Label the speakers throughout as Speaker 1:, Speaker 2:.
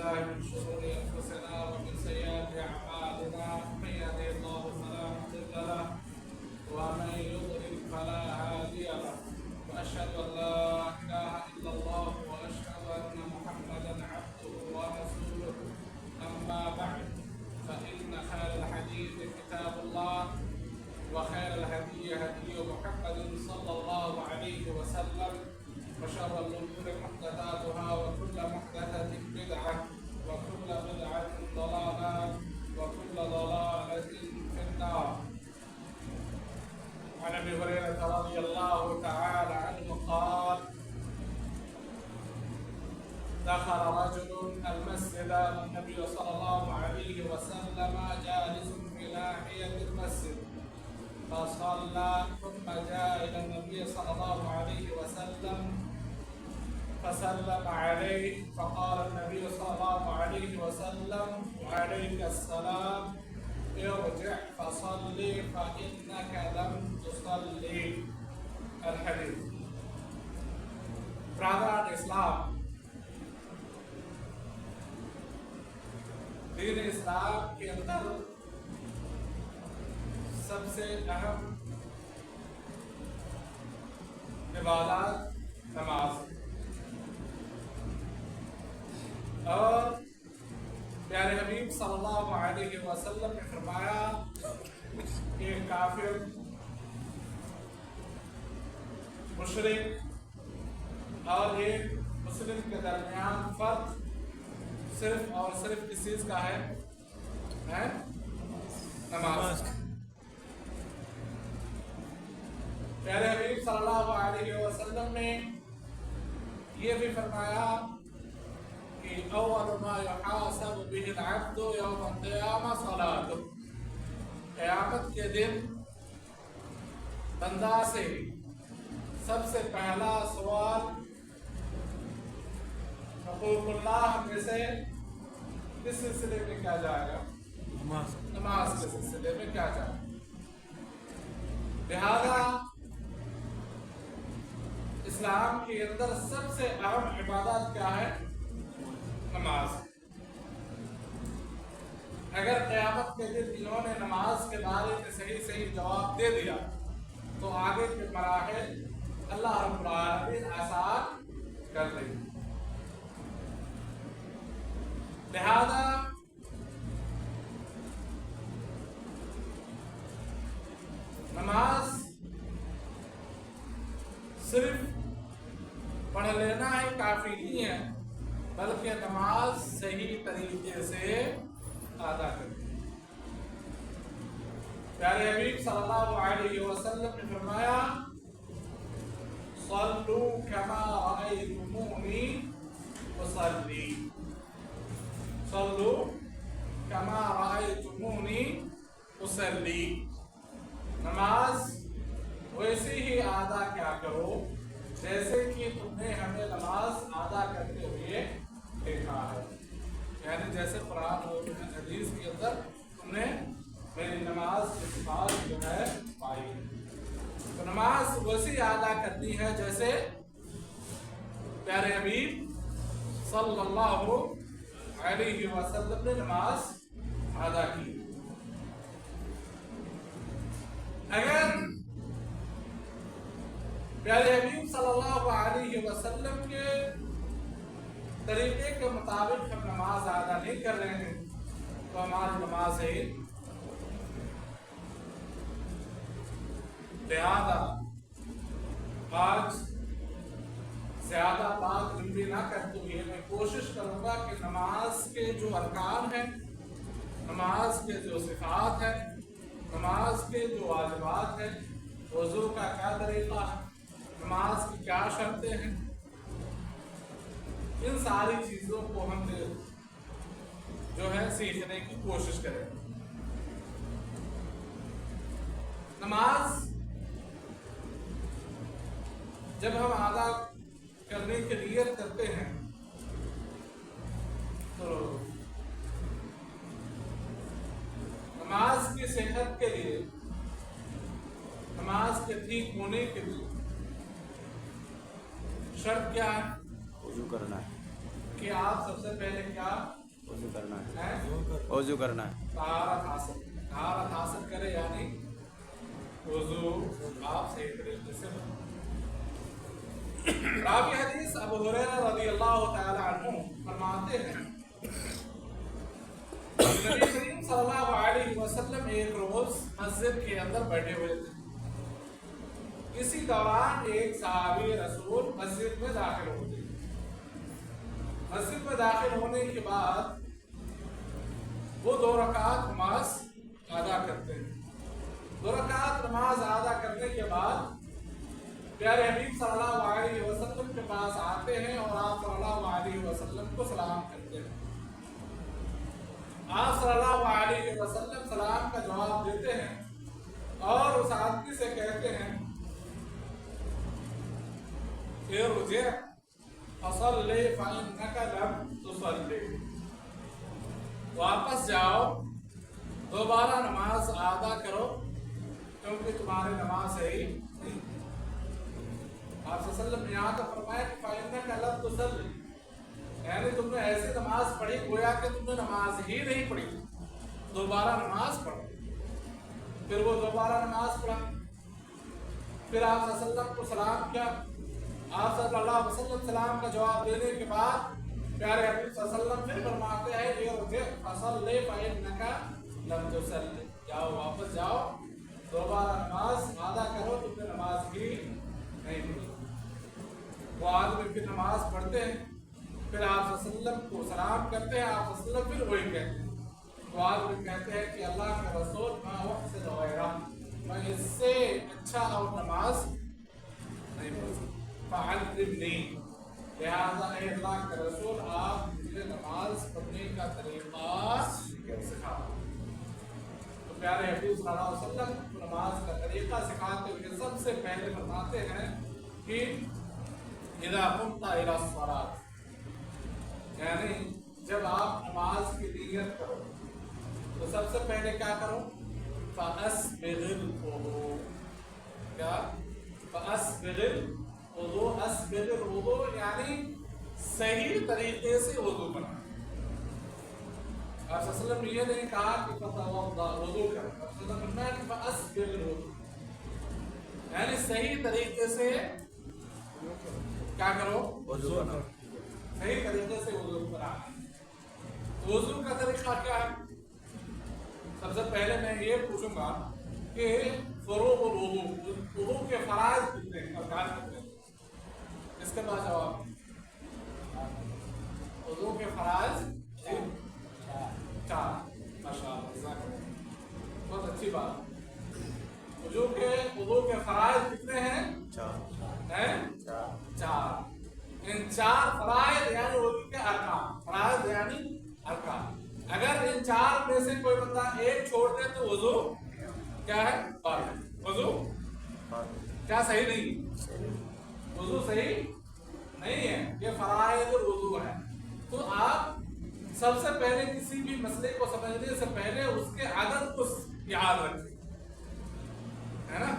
Speaker 1: بالله من شرور أنفسنا ومن سيئات أعمالنا من يهده الله فلا مضل له ومن يضلل فلا هادي له وأشهد أن لا إله إلا الله وأشهد أن محمدا عبده ورسوله أما بعد فإن خير الحديث كتاب الله وخير الهدي هدي محمد صلى الله عليه وسلم وشر الأمور محدثاتها وكل محدثة بدعة وكل بدعة ضلالة وكل ضلالة في النار. عن أبي هريرة رضي الله تعالى عنه قال: دخل رجل المسجد والنبي صلى الله عليه وسلم جالس في ناحية المسجد فصلى ثم جاء إلى النبي صلى الله عليه وسلم فسلم عليه فقال النبي صلى الله عليه وسلم: وعليك السلام، ارجع فصلي فإنك لم تصلي. الحديث. Brother Islam, دین اسلام کے اندر سب سے اہم عبادت نماز اور پیارے حبیب صلی اللہ علیہ وسلم نے فرمایا کہ کافر مشرک اور ایک مسلم کے درمیان فرق صرف اور صرف کس چیز کا ہے نماز. پیارے حبیب صلی اللہ علیہ وسلم نے یہ بھی فرمایا کہ اول ما يحاسب به العبد يوم القيامة صلاته. قیامت کے دن بندہ سے سب سے پہلا سوال حقوق اللہ میں سے کس سلسلے میں کیا جائے گا؟ نماز کے سلسلے میں کیا جائے گا. لہذا اسلام کے اندر سب سے اہم عبادت کیا ہے؟ نماز. اگر قیامت کے دن انہوں نے نماز کے بارے میں صحیح جواب دے دیا تو آگے کے مراحل اللہ رب العالمین آسان کر دیں گے. لہذا نماز صرف پڑھ لینا ہی کافی نہیں ہے بلکہ نماز صحیح طریقے سے ادا کریں. پیارے حبیب صلی اللہ علیہ وسلم نے فرمایا: صلو کما رأیتمونی اصلی. صلو کما رأیتمونی اصلی. نماز ویسے ہی ادا کیا کرو جیسے کہ تم نے ہمیں نماز ادا کرتے ہوئے دیکھا ہے. یعنی جیسے قرآن اور حدیث کے اندر تم نے میری نماز کی صفات جو ہے پائی ہے. تو نماز ویسے ادا کرتی ہے جیسے پیارے حبیب صلی اللہ علیہ وسلم نے نماز ادا کی. اگر پیارے حبیب صلی اللہ علیہ وسلم کے طریقے کے مطابق ہم نماز ادا نہیں کر رہے ہیں تو ہماری نماز ہے. لہذا آج زیادہ بات لمبی نہ کرتے ہوئے میں کوشش کروں گا کہ نماز کے جو ارکان ہیں، نماز کے جو صفات ہیں، نماز کے جو واجبات ہیں، وضو کا کیا طریقہ ہے، نماز کی کیا شرطیں ہیں، ان ساری چیزوں کو ہم جو ہے سیکھنے کی کوشش کریں. نماز جب ہم ادا کرنے کی نیت کرتے ہیں تو نماز کی صحت کے لیے، نماز کے ٹھیک ہونے کے لیے شرط کیا ہے؟
Speaker 2: وضو کرنا ہے.
Speaker 1: کہ آپ سب سے پہلے کیا
Speaker 2: وضو کرنا ہے،
Speaker 1: ہے
Speaker 2: وضو کرنا ہے.
Speaker 1: طہارت حاصل کرے، یعنی وضو آپ صحیح طریقے سے کریں. راوی حدیث ابو ہریرہ رضی اللہ تعالی عنہ فرماتے ہیں نبی کریم صلی اللہ علیہ وسلم ایک روز مسجد کے اندر بیٹھے ہوئے تھے. اسی دوران ایک صحابی رسول مسجد میں داخل ہوتے ہیں. مسجد میں داخل ہونے کے بعد وہ 2 رکعت نماز ادا کرتے ہیں. 2 رکعت نماز ادا کرنے کے بعد پیارے حبیب صلی اللہ علیہ وسلم کے پاس آتے ہیں اور آپ صلی اللہ علیہ وسلم کو سلام کرتے ہیں. آپ صلی اللہ علیہ وسلم سلام کا جواب دیتے ہیں اور اس آدمی سے کہتے ہیں ارجع فصلی فإنک لم تصلی، واپس جاؤ، دوبارہ نماز ادا کرو کیونکہ تمہاری نماز صحیح نہیں. آپ صلی اللہ علیہ وسلم نے یہاں تو فرمایا کہ فإنک لم تصلی، یعنی تم نے ایسی نماز پڑھی گویا کہ تم نے نماز ہی نہیں پڑھی، دوبارہ نماز پڑھو. پھر وہ دوبارہ نماز پڑھا. پھر آپ صلی اللہ علیہ وسلم کو سلام کیا. آپ صلی اللہ علیہ وسلم سلام کا جواب دینے کے بعد پیارے حبیب صلی اللہ علیہ وسلم پھر فرماتے ہیں ارجع فصلی فإنک لم تصلی، جاؤ واپس جاؤ، دوبارہ نماز ادا کرو، تم نے نماز ہی نہیں پڑھی. وہ آدمی پھر نماز پڑھتے ہیں. پھر آپ صلی اللہ علیہ وسلم کو سلام کرتے ہیں. آپ صلی اللہ علیہ وسلم پھر وہی کہتے ہیں. وہ آدمی کہتے ہیں کہ اللہ کے رسول ما احسن غیرہ، میں اس سے اچھا اور نماز نہیں پڑھ سکتا. فعلمنی، لہذا اے اللہ کے رسول آپ مجھے نماز پڑھنے کا طریقہ سکھاؤ. تو پیارے حبیب صلی اللہ علیہ وسلم نماز کا طریقہ سکھاتے ہوئے سب سے پہلے فرماتے ہیں کہ اذا قمت الى الصلاۃ، یعنی جب آپ نماز کی نیت کرو تو سب سے پہلے کیا کرو؟ فاسبغ الوضوء. کیا؟ فاسبغ الوضوء. اسبغ الوضوء یعنی صحیح طریقے سے وضو بنا. آپ صلی اللہ علیہ وسلم نے یہ نہیں کہا کہ فتوضا، وضو کرو. آپ صلی اللہ علیہ وسلم نے کہ فاسبغ الوضوء، یعنی صحیح طریقے سے کیا کرو؟
Speaker 2: وضو کرنا.
Speaker 1: صحیح طریقے سے وضو کرنا. وضو کا طریقہ کیا ہے؟ سب سے پہلے میں یہ پوچھوں گا کہ فروض الوضو، وضو کے فرائض کتنے ہیں، ارکان کتنے ہیں؟ اس کے بعد جواب. وضو کے فرائض 4. ماشاءاللہ، جزاک اللہ، بہت اچھی بات. وضو کے فرائض کتنے ہیں؟
Speaker 2: 4.
Speaker 1: 4. ان 4 فرائض یعنی وضو کے ارکان. فرائض یعنی ارکان. اگر ان 4 میں سے کوئی بندہ ایک چھوڑ دے تو وضو کیا ہے؟ باطل. وضو کیا صحیح نہیں؟ وضو صحیح نہیں ہے. یہ فرائض الوضو ہے. تو آپ سب سے پہلے کسی بھی مسئلے کو سمجھنے سے پہلے اس کے عدد کو یاد رکھیں، ہے نا؟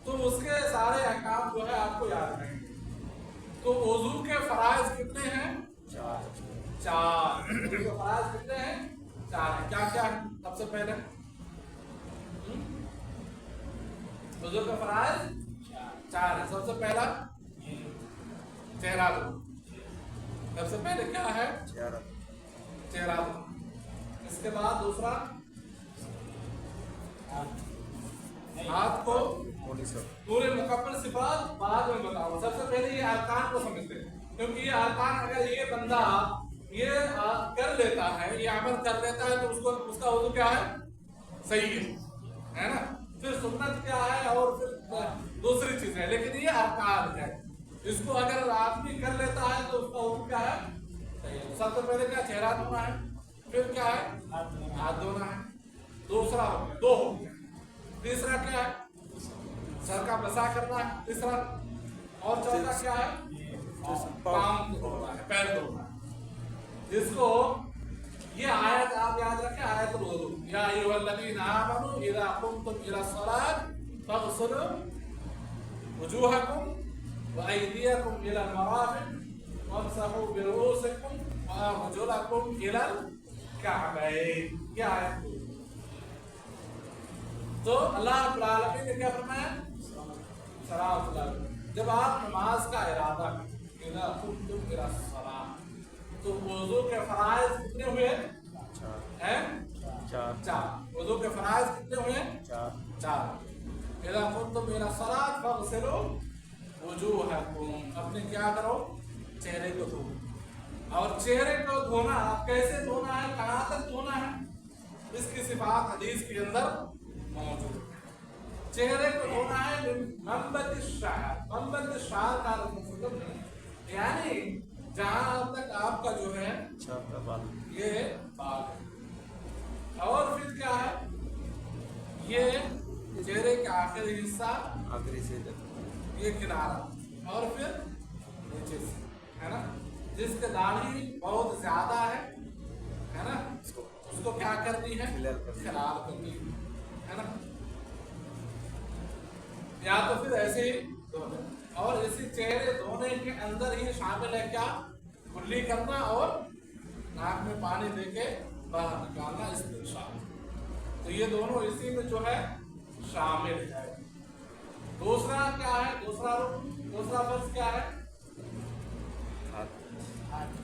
Speaker 1: تو اس کے سارے احکام جو ہے آپ کو یاد رہیں گے. تو وضو کے فرائض کتنے ہیں؟ 4. وضو کے فرائض کتنے ہیں؟ 4 ہیں. کیا کیا ہے؟ سب سے پہلے وضو کے فرائض 4 ہیں. سب سے پہلا چہرہ دھونا. سب سے پہلے کیا ہے؟ چہرہ دھونا. اس کے بعد دوسرا ہاتھ کو پورے مکمل صفات بعد میں بتاؤں. سب سے پہلے یہ ارکان کو سمجھتے ہیں، کیونکہ یہ ارکان اگر یہ بندہ یہ کر لیتا ہے، یہ عمل کر لیتا ہے تو اس کا وضو کیا ہے؟ صحیح ہے نا؟ پھر سنت کیا ہے اور پھر دوسری چیز ہے، لیکن یہ ارکان ہے. اس کو اگر آدمی کر لیتا ہے تو اس کا وضو کیا ہے؟ صحیح ہے. سب سے پہلے کیا؟ چہرہ دھونا ہے. پھر کیا ہے؟ ہاتھ دھونا ہے. دوسرا ہو گیا، 2 ہو گیا. تیسرا کیا ہے؟ سر کا مسح کرنا ہے. تیسرا اور چوتھا کیا ہے؟ پاؤں دھونا ہے، پیر دھونا ہے. جس کو یہ آیت آپ یاد رکھیں، آیت الوضو. یا ایھا الذین آمنوا اذا قمتم الى الصلاۃ فاغسلوا وجوہکم وایدیکم الى المرافق وامسحوا برؤوسکم وَأَرْجُلَكُمْ إِلَى الْكَعْبَيْنِ. یہ آیت ہوئی. تو اللہ رب العالمین نے کیا فرمایا؟ صلاۃ اللہ. جب آپ نماز کا ارادہ کریں اذا قمتم الى الصلاۃ تو وضو کے فرائض کتنے ہوئے ہیں؟ چار. وضو کے فرائض کتنے ہوئے؟ چار. اذا قمتم الى الصلاۃ فاغسلوا وجوہکم. اپنے کیا کرو؟ چہرے کو دھو. اور چہرے کو دھونا کیسے دھونا ہے؟ کہاں تک دھونا ہے؟ اس کی صفات حدیث کے اندر موجود ہے. چہرے کو دھونا ہے منبت الشعر. منبت الشعر کا مطلب یعنی جہاں تک آپ کا جو ہے یہ بال ہے. اور پھر کیا ہے؟ یہ چہرے کا آخری حصہ یہ کنارہ اور پھر نیچے سے ہے نا. جس کے داڑھی بہت زیادہ ہے نا اس کو کیا کرنی ہے؟ خلال کرنی ہے نا. یا تو پھر ایسے ہی دھونا. اور اسی چہرے دھونے کے اندر ہی شامل ہے کیا؟ کلی کرنا اور ناک میں پانی دے کے باہر نکالنا استنشاق. تو یہ دونوں اسی میں جو ہے شامل ہے. دوسرا کیا ہے؟ دوسرا فرض کیا ہے؟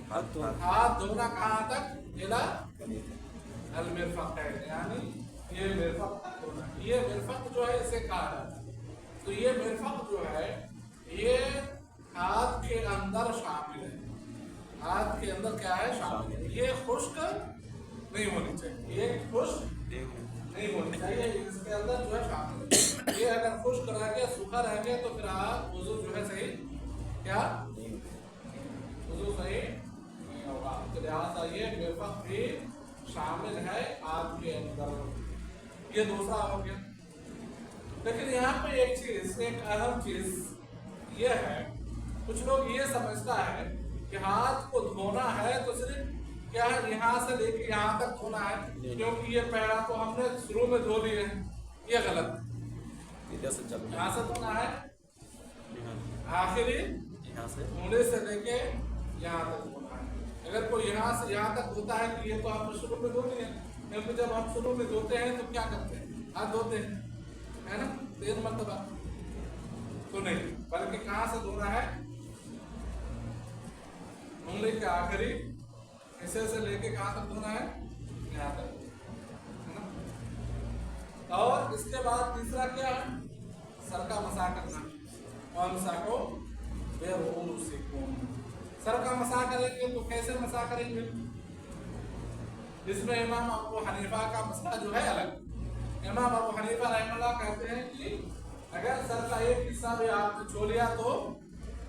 Speaker 1: ہاتھ دھونا کہاں تک؟ الى المرفقین. یعنی یہ مرفق تک دھونا. یہ مرفق جو ہے اسے کہا جاتا ہے. تو یہ مرفق جو ہے یہ ہاتھ کے اندر شامل ہے. ہاتھ کے اندر کیا ہے؟ شامل ہے. یہ خشک نہیں ہونی چاہیے. یہ خشک نہیں ہونی چاہیے. اس کے اندر جو ہے شامل ہے. یہ اگر خشک رہ گیا سوکھا رہ گیا تو پھر آپ وضو جو ہے صحیح کیا؟ وضو صحیح نہیں ہوگا. تو لہٰذا یہ مرفق بھی شامل ہے ہاتھ کے اندر. یہ دوسرا ہو گیا. لیکن یہاں پہ ایک چیز ایک اہم چیز یہ ہے کچھ لوگ یہ سمجھتا ہے کہ ہاتھ کو دھونا ہے تو صرف کیا ہے یہاں سے لے کے یہاں تک دھونا ہے کیونکہ یہ پیرا تو ہم نے شروع میں دھو لیے ہیں. یہ غلط ہے. یہاں سے دھونا ہے آخری مونڈے سے لے کے یہاں تک دھونا ہے. اگر کوئی یہاں سے یہاں تک دھوتا ہے کہ یہ تو ہم نے شروع میں دھو لیے کیونکہ جب ہم شروع میں دھوتے ہیں تو کیا کرتے ہیں؟ ہاتھ دھوتے ہیں ہے نا 3 مرتبہ. تو نہیں بلکہ کہاں سے دھونا ہے؟ انگلی کے آخری حصے سے لے کے کہاں تک دھونا ہے؟ یہاں تک ہے نا. اور اس کے بعد تیسرا کیا ہے؟ سر کا مسح کرنا. وامسحوا برؤوسکم. سر کا مسح کریں گے تو کیسے مسح کریں گے؟ اس میں امام ابو حنیفہ کا مسئلہ جو ہے الگ. امام ابو حنیفہ رحمہ اللہ کہتے ہیں کہ اگر سر کا ایک حصہ بھی آپ نے چھو لیا تو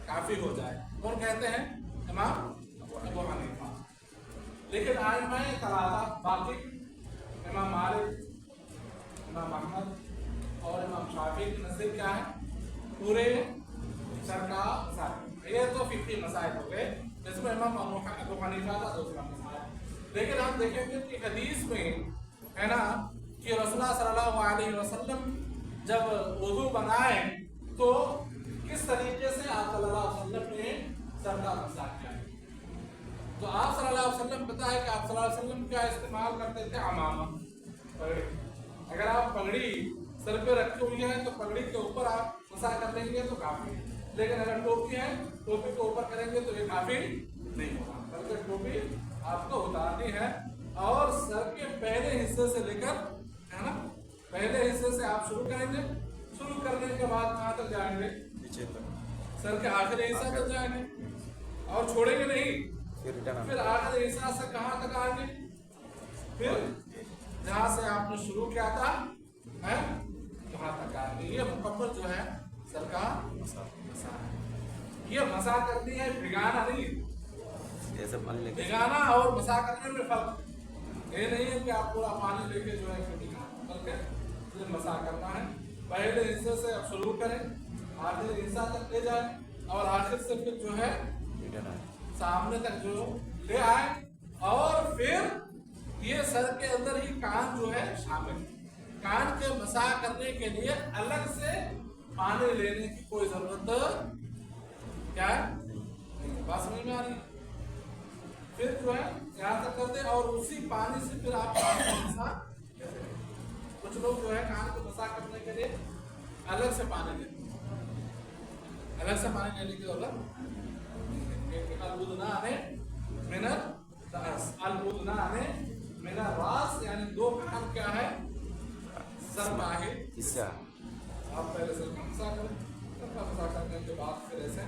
Speaker 1: کافی ہو جائے. کون کہتے ہیں؟ امام ابو حنیفہ. لیکن ائمہ ثلاثہ باقی امام مالک امام احمد اور امام شافعی کی نزدیک کیا ہے؟ پورے سر کا مسح. یہ تو فقہی مسائل ہو گئے جس میں امام ابو حنیفہ کا دوسرا مسئلہ ہے. لیکن ہم دیکھیں گے کہ حدیث میں ہے نا کہ رسول اللہ صلی اللہ علیہ وسلم جب وضو بنائے تو کس طریقے سے آپ صلی اللہ علیہ وسلم نے سر کا مسح کیا. تو آپ صلی اللہ علیہ وسلم پتہ ہے کہ آپ صلی اللہ علیہ وسلم کیا استعمال کرتے تھے؟ عمامہ. اگر آپ پگڑی سر پہ رکھی ہوئی ہے تو پگڑی کے اوپر آپ مسح کر لیں گے تو کافی ہے. لیکن اگر ٹوپی ہے ٹوپی کے اوپر کریں گے تو یہ کافی نہیں ہوگا بلکہ ٹوپی آپ کو اتارنی ہے. اور سر کے پہلے حصے سے لے کر ہے نا پہلے حصے سے آپ شروع کریں گے. شروع کرنے کے بعد کہاں تک جائیں گے؟ نیچے تک. سر کے آخری حصہ تک جائیں گے اور چھوڑیں گے نہیں. پھر آخری حصہ سے کہاں تک آئیں گے؟ پھر جہاں سے آپ نے شروع کیا تھا ہے وہاں تک آئیں گے. یہ مکمل جو ہے سر کا مسح ہے. یہ مسح کرنی ہے بھگانا نہیں. بھگانا اور مسح کرنے میں فرق یہ نہیں ہے کہ آپ پورا پانی لے کے جو ہے بلکہ صرف مسح کرنا ہے. پہلے حصے سے آپ شروع کریں آخری حصہ تک لے جائیں اور آخر سے پھر جو ہے سامنے تک جو لے آئیں. اور پھر یہ سر کے اندر ہی کان جو ہے شامل. کان کے مسح کرنے کے لیے الگ سے پانی لینے کی کوئی ضرورت کیا ہے؟ بات سمجھ میں آ رہی ہے؟ फिर जो है यहाँ तक करते हैं और उसी पानी से फिर आप कान को मसा करते हैं। कुछ लोग जो है कान को मसा करने के लिए अलग से पानी लेते हैं, अलग से पानी लेने की जरूरत मेरा रास यानी दो कान क्या है सर बाहिर
Speaker 2: हिस्सा
Speaker 1: आप पहले सर का मसा करें, सर का मसा करने के बाद फिर ऐसे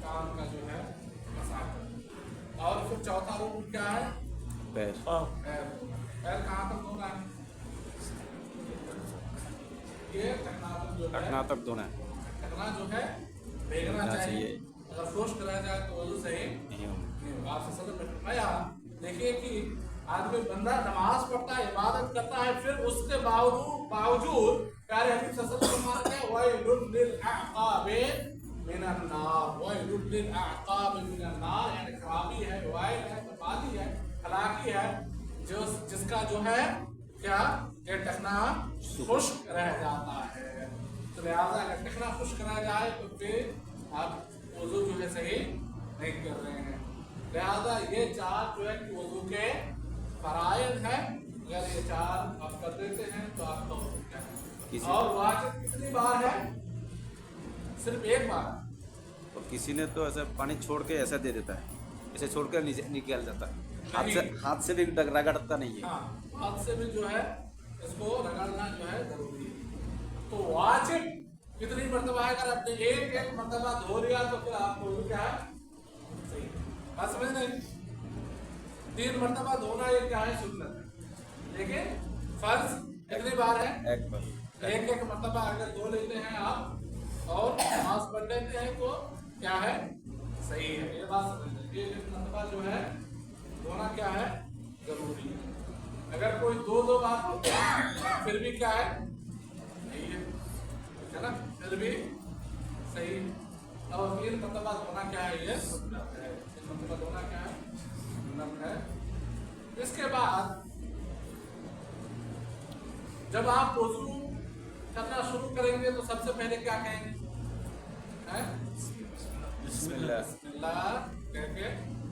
Speaker 1: कान का जो है मसा करें। और फिर चौथा रूप क्या है
Speaker 2: पैर
Speaker 1: पैर। पैर कहाँ तक धोना है? ये टखना तक जो है
Speaker 2: टखना तक धोना है,
Speaker 1: टखना जो है भीगना चाहिए। अगर खुश्क रह जाए तो वजू सही
Speaker 2: नहीं होगा।
Speaker 1: आपसे सदर में फरमाया, देखिए कि आदमी बंदा नमाज पढ़ता है, इबादत करता है, फिर उसके बावजूद प्यारे हबीब सल्लल्लाहु अलैहि वसल्लम ने वैलुल लिल अअक़ाबि मिनन नार, वैलुल लिल अअक़ाबि मिनन नार, यानी खराबी है, वाइल है, बर्बादी है, हलाकी है जो जिसका जो है क्या ये टखना खुश्क रह जाता है। तो लिहाजा अगर टखना खुश्क रह जाए तो फिर आप वजू जो है सही नहीं कर रहे हैं। लिहाजा ये चार जो है कि वजू के फराइज है, अगर ये चार आप कर देते हैं तो आपका वजू क्या है। और वाजिब कितनी बार है? सिर्फ एक बार।
Speaker 2: और किसी ने तो ऐसे पानी छोड़ के ऐसा दे देता है, ऐसे छोड़ कर नीचे निकल जाता है, हाथ से भी रगड़ता नहीं है।
Speaker 1: हाँ, हाथ से भी जो है इसको रगड़ना जो है जरूरी है। तो वाजिब कितनी मर्तबा है? अगर आपने एक मर्तबा धो लिया तो फिर आपको वजू क्या है सही बात समझ नहीं। 3 मर्तबा धोना ये क्या है सुन्नत है, लेकिन फर्ज कितनी बार है?
Speaker 2: एक बार।
Speaker 1: एक मर्तबा अगर धो लेते हैं आप और नमाज पढ़ लेते हैं तो क्या है सही है। ये बात समझ लीजिए, एक मर्तबा जो है धोना क्या है जरूरी है। अगर कोई दो बार होता है फिर भी क्या है नहीं है ना, फिर भी सही। और 3 मर्तबा धोना क्या है ये सुन्नत है। 3 मर्तबा धोना क्या है सुन्नत है। इसके बाद जब आप वजू करना शुरू करेंगे तो सबसे पहले क्या कहेंगे?
Speaker 2: बिस्मिल्लाह
Speaker 1: बिस्मिल्लाह कह के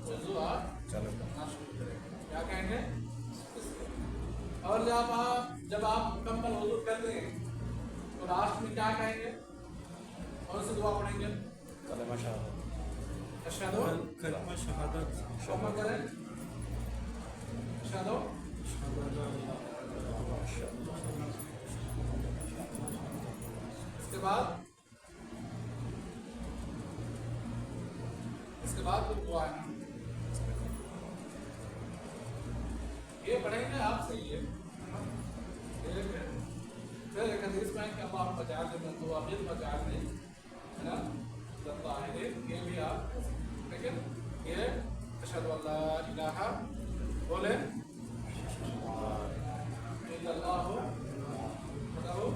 Speaker 1: वजू आप
Speaker 2: चलो
Speaker 1: करना शुरू करेंगे। क्या कहेंगे? और जब आप मुकम्मल वजू कर लेंगे तो लास्ट में क्या कहेंगे? कौन सी दुआ पढ़ेंगे?
Speaker 2: कलमा शहादत।
Speaker 1: अशहदु
Speaker 3: कलमा शहादत।
Speaker 1: क्षमा करें। अशहदु इसके बाद फिर दुआ है ये पढ़ेंगे आप सही है। फिर एक हदीस में कि अल्लाह मजाल में दुआ फिर मजाल में है ना लगता है ये भी आप लेकिन ये अशहदु अल्ला इलाहा बोले इल्लल्लाहु वहदहु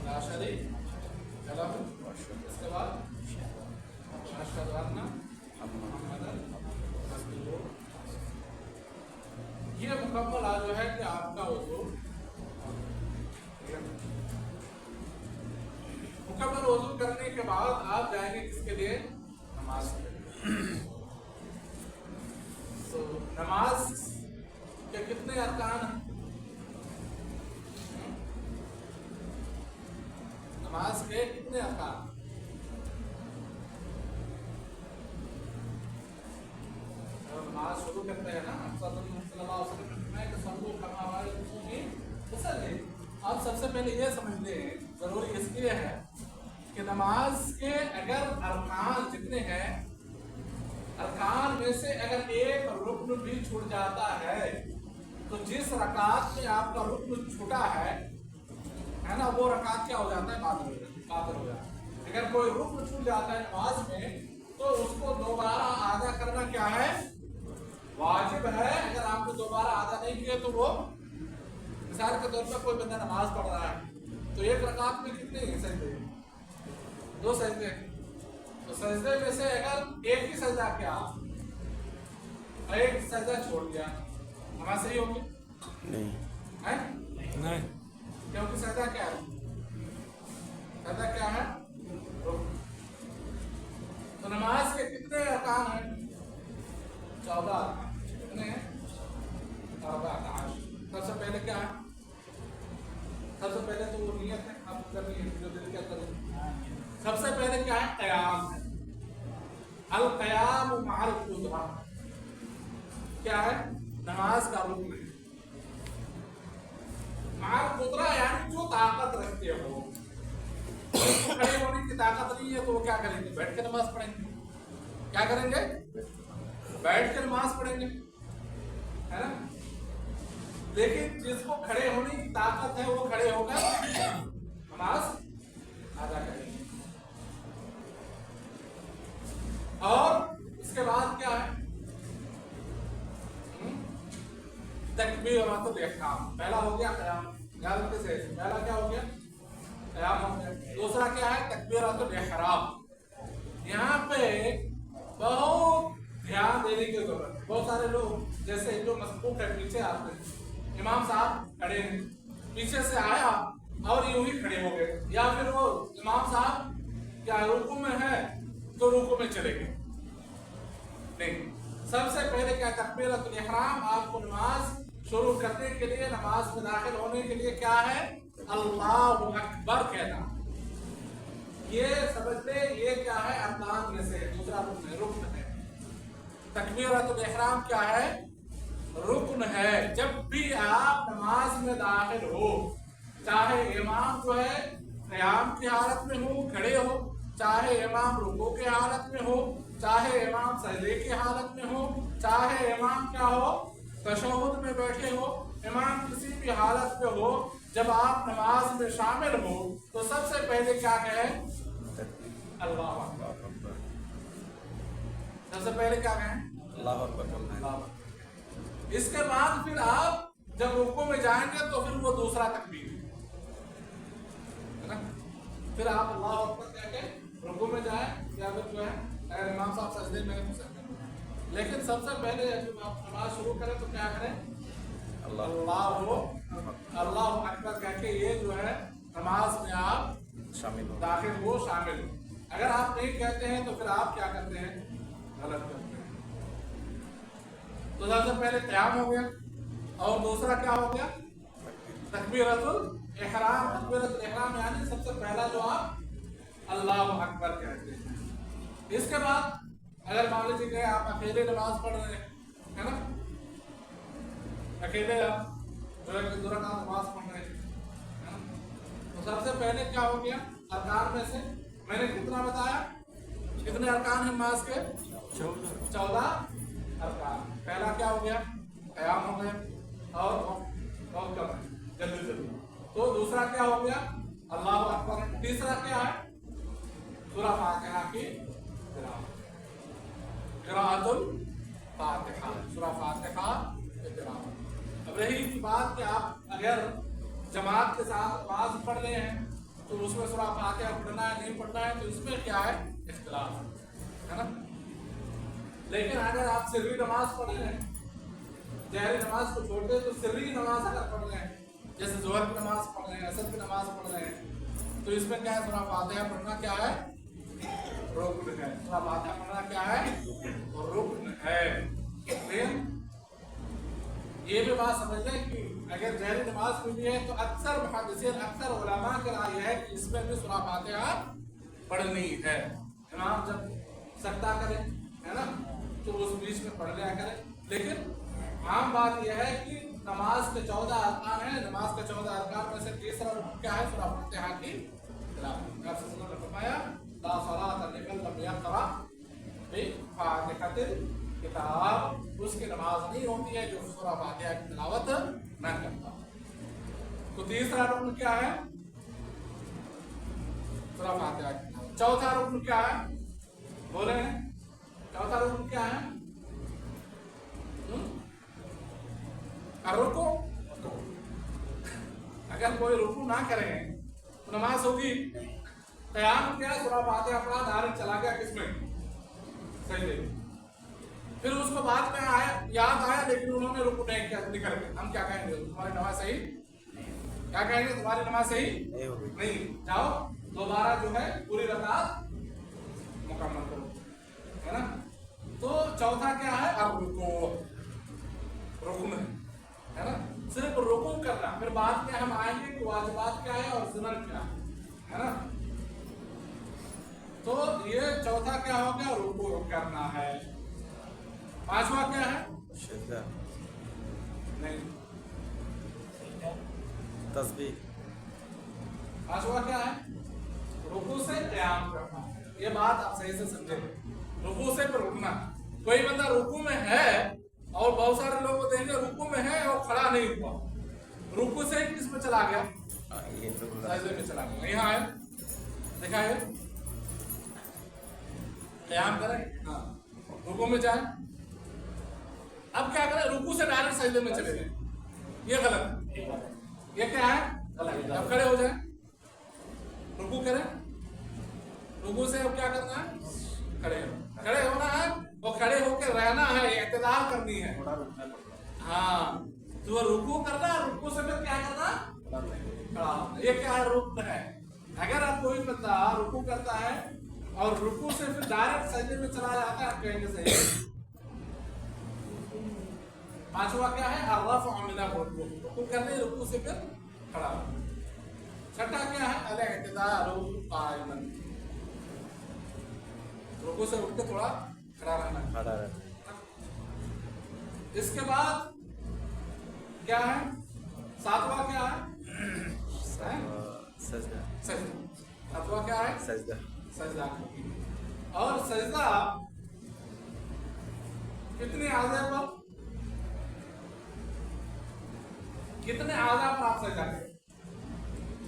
Speaker 1: ला शरीका लहु, इसके बाद अशहदु अन्ना मुहम्मदन रसूलुल्लाह। ये मुकम्मल आज जो है कि आपका वजू मुकम्मल वजू करने के बाद आप जाएंगे किसके लिए? नमाज के लिए। तो नमाज के कितने अरकान हैं? नमाज के कितने अरकान? नमाज शुरू करते हैं ना सल्लल्लाहु अलैहि वसल्लम ने कि सल्लू कमा रअयतमूनी। आप सबसे पहले ये समझ लें, जरूरी इसलिए है कि नमाज के अगर अरकान जितने हैं, अरकान में से अगर एक रुक्न भी छूट जाता है तो जिस रकात में आपका रुक्न छूटा है ना, वो रकात क्या हो जाता है? बातिल हो जाता है। अगर कोई रुक्न छूट जाता है नमाज में तो उसको दोबारा आदा करना क्या है? वाजिब है। अगर आपको दोबारा आदा नहीं किया तो वो मिसाल के तौर पर कोई बंदा नमाज पढ़ रहा है तो एक रकात में कितने सजदे? 2 सजदे। तो सजदे में से अगर एक ही सजदा किया और एक सजदा छोड़ दिया, नमाज सही होगी?
Speaker 2: नहीं
Speaker 1: है
Speaker 3: नहीं,
Speaker 1: क्योंकि सजदा क्या है? सजदा क्या है? रुक्न। तो नमाज के कितने अरकान हैं? 14 अरकान। करनी है, जो दिल कहता है। सबसे पहले क्या है? क़याम है। अल क़याम मअल क़ुद्रा, क्या है? नमाज का रुकन है। मअल क़ुद्रा यानी जो ताकत रखते हो, खड़े होने की ताकत नहीं है तो वो क्या करेंगे? बैठ के नमाज पढ़ेंगे। क्या करेंगे? बैठ के नमाज पढ़ेंगे, है ना? लेकिन जिसको खड़े होने की ताकत है वो खड़े होकर नमाज अदा करेंगे। और उसके बाद क्या है? तकबीरतुल इहराम। पहला हो गया क़याम, याद से पहला क्या हो गया? क़याम हो गया। दूसरा क्या है? तकबीरतुल इहराम। यहाँ पे बहुत ध्यान देने की जरूरत है। बहुत सारे लोग जैसे जो मसबूक है पीछे आते हैं, इमाम साहब खड़े हैं, पीछे से आया और यूं ही खड़े हो गए, या फिर वो इमाम साहब क्या रुकू में है तो रुकू में चले गए। नहीं, सबसे पहले क्या? तकबीरतुल इहराम। आपको नमाज शुरू करने के लिए, नमाज में दाखिल होने के लिए क्या है? अल्लाहु अकबर कहना। ये समझ ले, ये क्या है? अरकान में से दूसरा रुकन है, रुकन है। तकबीरतुल इहराम क्या है? रुकन है। जब भी आप नमाज में दाखिल हो, चाहे इमाम जो है क़याम की हालत में हो, खड़े हो, चाहे इमाम रुकू की हालत में हो, चाहे इमाम सजदे की हालत में हो, चाहे इमाम क्या हो? तशहुद में बैठे हो, इमाम किसी भी हालत में हो, जब आप नमाज में शामिल हो तो सबसे पहले क्या कहें? अल्लाह अकबर। सबसे पहले क्या कहें?
Speaker 2: अल्लाह अकबर।
Speaker 1: इसके बाद फिर आप जब रुकू में जाएंगे तो फिर वो दूसरा तकबीर है ना। फिर आप अल्लाह अकबर कह के रुकू में जाए, या फिर जो है अगर इमाम साहब सजदे में हो सकते हैं। लेकिन सबसे पहले जब आप नमाज शुरू करें तो क्या करें? अल्लाह अकबर कह के ये जो है नमाज में आप
Speaker 2: शामिल हो,
Speaker 1: दाखिल हो, शामिल हो। अगर आप नहीं कहते हैं तो फिर आप क्या करते हैं? गलत करते हैं। तो सबसे पहले क़याम हो गया, और दूसरा क्या हो गया? तकबीरतुल इहराम। तकबीरतुल इहराम यानी सबसे पहला जो आप अल्लाहु अकबर कहते हैं। इसके बाद अगर मान लीजिए आप अकेले नमाज पढ़ रहे हैं, है ना, अकेले आप जो है दो रकात नमाज पढ़ रहे हैं, है ना, तो सबसे पहले क्या हो गया? अरकान में से मैंने कितना बताया? कितने अरकान हैं नमाज के? 14 अरकान। पहला क्या हो गया? क़याम हो गया, और बहुत कम है, जल्दी जल्दी। तो दूसरा क्या हो गया? अल्लाहु अकबर। तीसरा क्या है? सूरह फातिहा की तिलावत, क़िराअतुल फातिहा, सूरह फातिहा की तिलावत। अब रही की बात कि आप अगर जमात के साथ नमाज पढ़ रहे हैं तो उसमें सूरह फातिहा पढ़ना है नहीं पढ़ना है, तो इसमें क्या है? इख्तिलाफ है ना। लेकिन अगर आप सिर्री नमाज पढ़ रहे हैं, जहरी नमाज को छोड़ दे तो सिर्री नमाज अगर पढ़ रहे हैं, जैसे ज़ोहर की नमाज पढ़ रहे हैं, असर की नमाज पढ़ रहे हैं, तो इसमें क्या है? सूरह फातिहा पढ़ना क्या है? रुकन है। सूरह फातिहा पढ़ना क्या है? रुकन है। लेकिन ये भी बात समझ लें कि अगर जहरी नमाज में भी है तो अक्सर मुहद्दिसीन, अक्सर उलमा की राय है कि इसमें भी सूरह फातिहा पढ़नी है। इमाम जब सजदा करे, है ना, तो उस बीच में पढ़ लिया करे। लेकिन आम बात यह है कि नमाज के 14 अरकान हैं, नमाज के 14 अरकान में से तीसरा रुकन क्या है? सूरह फातिहा की तिलावत। आप सल्लल्लाहु अलैहि वसल्लम ने फरमाया, ला सलात लिमन लम यक़रा बिफ़ातिहातिल किताब। उसकी नमाज नहीं होती है जो सूरह फातिहा की तिलावत न करता। तो तीसरा रुकन क्या है? सूरह फातिहा की तिलावत। चौथा रुकन क्या है? बोले हैं, चौथा रुकन क्या है? रुको। अगर कोई रुकू ना करे तो नमाज होगी। क़याम क्या? सूरह फातिहा पढ़ा, डायरेक्ट चला गया किसमें? सजदे। फिर उसको बाद में आया, याद आया, लेकिन उन्होंने रुकू नहीं किया, निकल गए। हम क्या कहेंगे? तुम्हारी नमाज सही? क्या कहेंगे? तुम्हारी नमाज सही नहीं, जाओ दोबारा जो है पूरी रकात मुकम्मल करो, है ना। तो चौथा क्या है? अब रुको, रुकन है ना, सिर्फ रुकू करना। फिर बाद में हम आएंगे कि वाजिबात क्या है और सुनन क्या है। है ना। तो ये चौथा क्या हो गया, रुकू करना है। पांचवा क्या है,
Speaker 2: सजदा,
Speaker 1: नहीं,
Speaker 2: तस्बीह,
Speaker 1: पांचवा क्या है, रुकू से क़याम करना। ये बात आप सही से समझे, रुकू से फिर उठना। कोई बंदा रुकू में है और बहुत सारे लोग को देंगे रुकू में है और खड़ा नहीं हुआ, रुकू से किस में चला गया,
Speaker 2: ये तो
Speaker 1: सजदे में चला गया। यहाँ है, देखा है, क़याम करें, हाँ, रुकू में जाए। अब क्या करें, रुकू से डायरेक्ट सजदे में चले गए, ये गलत है। ये क्या है, गलत। अब खड़े हो जाए, रुकू करें, रुकू से अब क्या करना है, खड़े होना है और खड़े होकर रहना है, इत्तेदाल करनी है। हाँ, तो रुकू करना, रुकू से फिर क्या करना, खड़ा होना। ये क्या है, रुकन है। अगर आप कोई बंदा रुकू करता है और रुकू से फिर डायरेक्ट सजदे में चला जाता है, आप कहेंगे सही। पांचवा क्या है, अर्रफ़ मिनर रुकू, रुकू करने, रुकू से फिर खड़ा होना। छठा क्या है, अल-इअ्तिदाल क़ाइमन, रुकू से उठ के थोड़ा खड़ा रहना।
Speaker 2: खड़ा रहना।
Speaker 1: इसके बाद क्या है, सातवां क्या है,
Speaker 2: सजदा,
Speaker 1: सजदा। सातवां क्या है,
Speaker 2: सजदा,
Speaker 1: सजदा। और सजदा कितने आज़ा पर, कितने आज़ा पर आप सजदा करें।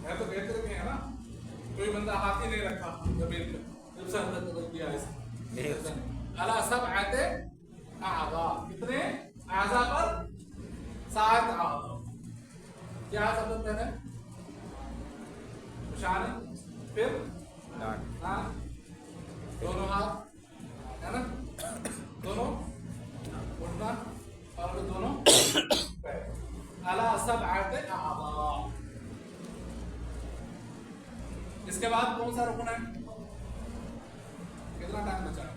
Speaker 1: मैं तो बेहतर के है ना, कोई बंदा हाथ ही नहीं रखा जमीन पे, जब सजदा कर दिया ऐसे। अला सब आते आज़ा, कितने आज़ा पर, 7 आज़ा। क्या सब पहले, शान, फिर
Speaker 2: नाक,
Speaker 1: दोनों हाथ, है ना, दोनों उठना और फिर दोनों पैर। अला सब आते आज़ा। इसके बाद कौन सा रुकना है, कितना टाइम बचा है,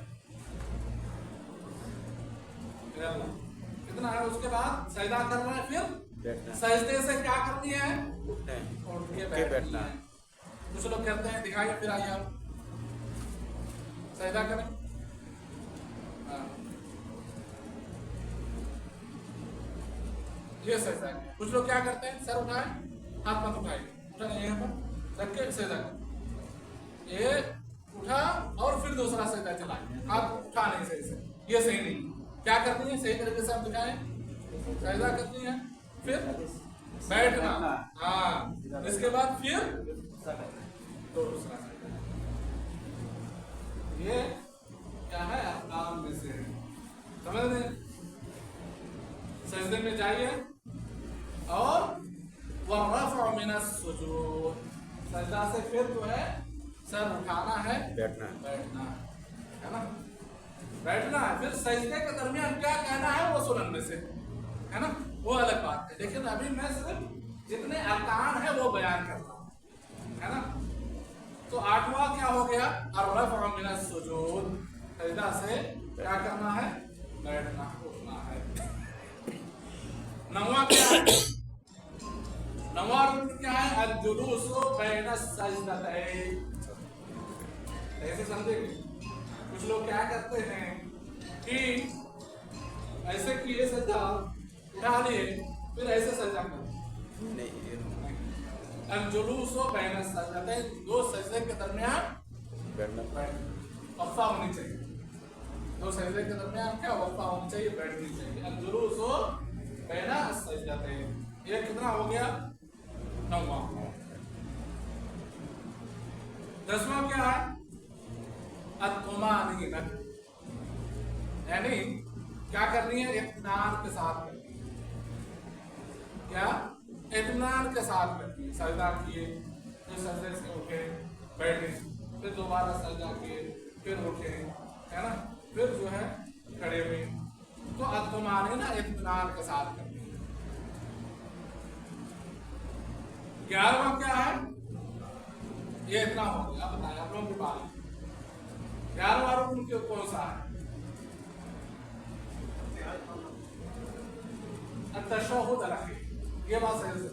Speaker 1: कितना है। उसके बाद सजदा करना है, फिर
Speaker 2: बैठना,
Speaker 1: सजदे से क्या करनी है,
Speaker 2: उठना है,
Speaker 1: उठ के
Speaker 2: बैठना
Speaker 1: बैठना है। कुछ लोग कहते हैं, दिखाइए, फिर आइए आप सजदा करें। हाँ, ये सजदा है। कुछ लोग क्या करते हैं, सर उठाए, हाथ मत उठाए, उठाए यहाँ पर रख के सजदा करें। ये उठा और फिर दूसरा सजदा चलाए, हाथ उठा नहीं सही से, ये सही नहीं। क्या करनी है, सही तरीके से आप दिखाएं, सजदा करनी है, फिर बैठना, हाँ, इसके बाद फिर दूसरा सजदा। ये क्या है, अहकाम में से है, समझ रहे। सजदे में जाइए और वरफ़अ मिनस सुजूद, सजदा से फिर जो है सर उठाना है,
Speaker 2: बैठना है,
Speaker 1: बैठना है ना, बैठना है। फिर सजदे के दरमियान क्या कहना है वो सुनन में से है ना, वो अलग बात है। लेकिन अभी मैं सिर्फ जितने अरकान है वो बयान करता हूँ, है ना। तो आठवां क्या हो गया, अर्रफ़अ मिनस सुजूद, सजदा से क्या करना है, बैठना, उठना है। नौवां क्या है, नौवां रुकन क्या है, अल-जुलूसु बैन सजदतैन। ऐसे समझेंगे। कुछ लोग क्या करते हैं कि ऐसे किए सजदा उठा लिए, फिर ऐसे सजदा कर।
Speaker 2: नहीं, ये
Speaker 1: अल-जुलूसु बैन सजदतैन, दो सजदे के दरमियान
Speaker 2: बैठना,
Speaker 1: वक़्फ़ा होनी चाहिए। दो सजदे के दरमियान क्या वक़्फ़ा होनी चाहिए, बैठनी चाहिए। अल-जुलूसु बैन सजदतैन, ये कितना हो गया, 9वां। 10वां क्या है, अत्तुमानीना, यानी क्या करनी है, इत्मीनान के साथ करनी है। क्या, इत्मीनान के साथ करनी है। सजदा किए, फिर सजदे से उठे, बैठे, फिर दोबारा सजदा किए, फिर उठे, है ना, फिर जो है खड़े हुए। तो अत्तुमानीना इत्मीनान के साथ करनी है। 11वां क्या है, ये इतना हो गया। अब बताएं आप लोगों की बात, 11वां रुकन कौन सा है, अत-तशहुद अल-अखीर। ये बात सही से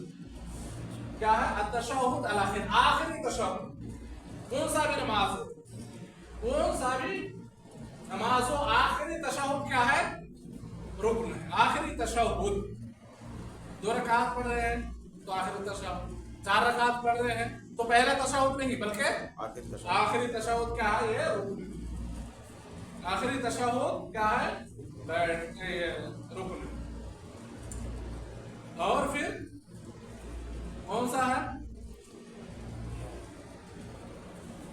Speaker 1: क्या है, अत-तशहुद अल-अखीर, आखिरी तशहुद। कौन सा भी नमाज हो, कौन सा भी नमाज हो, आखिरी तशहुद क्या है? रुकन है। आखिरी तशहुद, 2 रकात पढ़ रहे हैं तो आखिरी तशहुद, 4 रकात पढ़ रहे हैं तो पहला तशहुद नहीं बल्कि आखिरी तशहुद क्या है? ये रुकन। आखिरी तशहुद क्या है? रुकन। और फिर कौन सा है?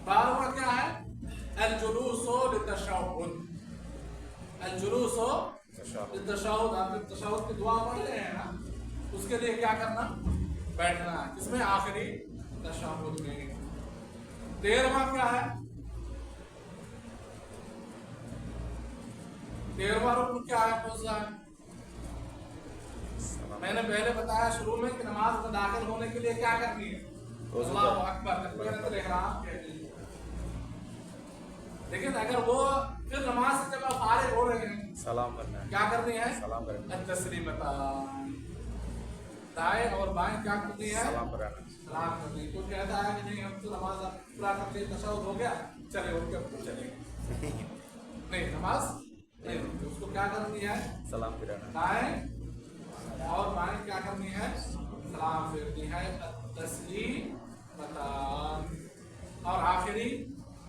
Speaker 1: 12वां क्या है? अल-जुलूसो लितशहुद। अल-जुलूसो लितशहुद, आप तशहुद की दुआ पढ़ रहे हैं ना, उसके लिए क्या करना? बैठना है। इसमें आखिरी तशहुद में। 13वां क्या है? 13वां रुकन क्या है? कौन सा है? मैंने पहले बताया शुरू में कि नमाज में दाखिल होने के लिए क्या करनी है? अल्लाहु अकबर, तकबीरतुल इहराम कहनी है। लेकिन अगर वो फिर नमाज से जब आप फारिग हो रहे हैं, सलाम करना है। क्या करनी है? सलाम करना है। तस्लीमतान, दाएं और बाएं क्या करनी है? सलाम कराना। सलाम करनी। कोई कहता है कि नहीं हम तो नमाज पूरा करके तशहुद हो गया, चले उठ के चले नहीं, नमाज नहीं, उसको क्या करनी है? सलाम कराना। दाएं और बाएं क्या करनी है? सलाम फेरनी है। तस्लीमतान। और आखिरी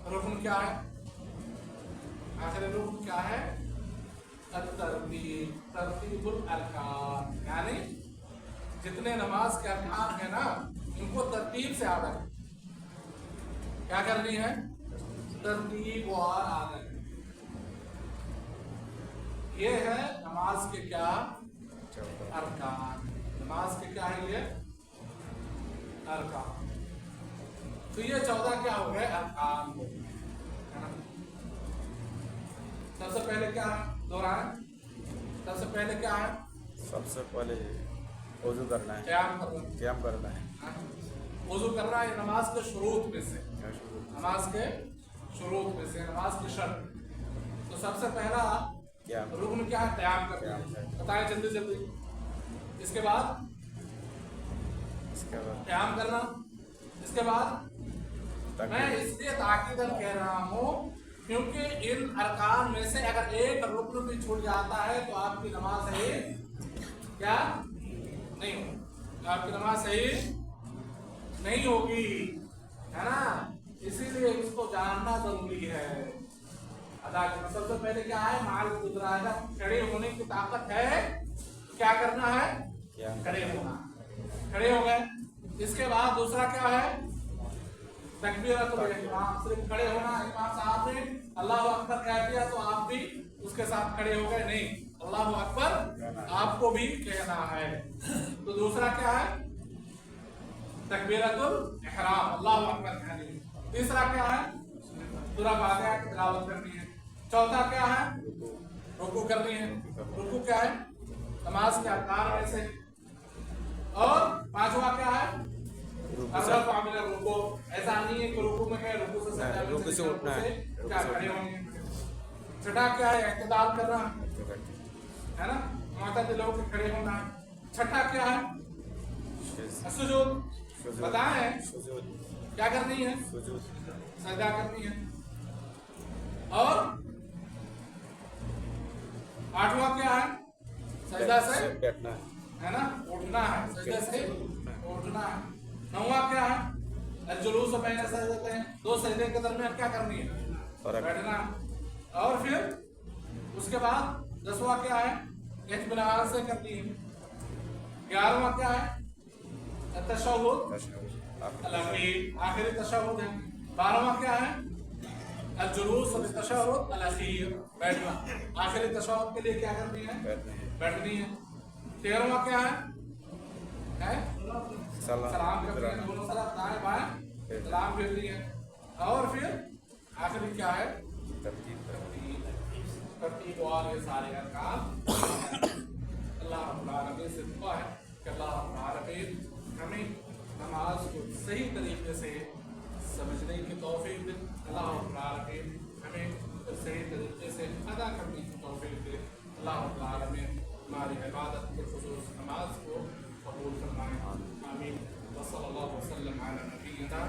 Speaker 1: रुकन क्या है? आखिरी रुकन क्या है? तरतीब, तरतीबुल अरकान, यानी जितने नमाज के अरकान है ना, इनको तरतीब से आना है। क्या करनी है? तरतीब और आना है। ये है नमाज के क्या? अरकान। नमाज के क्या है ये? अरकान। तो ये 14 क्या हो गए? अरकान हो गए। सबसे पहले क्या है? दोहराएं। सबसे पहले क्या है?
Speaker 2: सबसे पहले वजू करना है, क़याम करना है।
Speaker 1: वजू करना है नमाज के शुरूत में से, नमाज के शुरूत में से, नमाज की शर्त। तो सबसे पहला रुकन क्या है? क़याम करना। बताएं जल्दी जल्दी। इसके बाद क़याम करना। इसके बाद मैं इसलिए ताकीदन कह रहा हूँ क्योंकि इन अरकान में से अगर एक रुकन भी छूट जाता है तो आपकी नमाज सही क्या नहीं होगी, आपकी नमाज सही नहीं होगी, है ना। इसीलिए इसको जानना जरूरी है। अदा करना सबसे पहले क्या है? माल गुजराना, खड़े होने की ताकत है, क्या करना है? खड़े होना। खड़े हो गए। इसके बाद दूसरा क्या है? तकबीरतुल इहराम। सिर्फ खड़े होना, इमाम साहब ने अल्लाहु अकबर कह दिया तो आप भी उसके साथ खड़े हो गए, नहीं, अल्लाहु अकबर आपको भी कहना है। तो दूसरा क्या है? तकबीरतुल इहराम, अल्लाहु अकबर कहनी है। तीसरा क्या है? सूरह फातिहा की तिलावत करनी है। चौथा क्या है? रुकू करनी है। रुकू क्या है? नमाज के अरकान में से। और पांचवा क्या है? रुको। ऐसा नहीं है कि रुकू में है, रुकू से उठना है, क्या खड़े होंगे। छठा क्या है? इत्तिदाल करना है ना, मुअतदिल होकर खड़े होना। छठा क्या है? सुजूद। बताएं क्या करनी है? सजदा करनी है। और आठवां क्या है? सजदा से बैठना है ना, उठना है, सजदा से उठना है। नौवां क्या है? जुलूस बैन सजदतैन, 2 सजदे के दरमियान क्या करनी है? बैठना। और फिर उसके बाद 10वां क्या है? इत्मीनान से करनी है। 11वां क्या है? तशहुद अल-अखीर, आखिरी तशहुद है। 12वां क्या है? अल-जुलूस लितशहुद अल-अखीर, बैठना। आखिरी तशहुद के लिए क्या करनी है? बैठनी है। 13वां क्या है? सलाम करनी है, दोनों तरफ दाएं बाएं सलाम करनी है। और फिर आखिरी क्या है? तरतीब और ये सारे अरकान। अल्लाह रब्बुल आलमीन से दुआ है कि अल्लाह रब्बुल आलमीन हमें नमाज को सही तरीके से समझने की तौफीक दे। अल्लाह रब्बुल आलमीन हमें सही तरीके से अदा करने की तौफीक दे। अल्लाह रब्बुल आलमीन हमारी इबादत के खुसूस नमाज को कबूल फरमाए। आमीन। वसल्लल्लाहु वसल्लम अला नबीना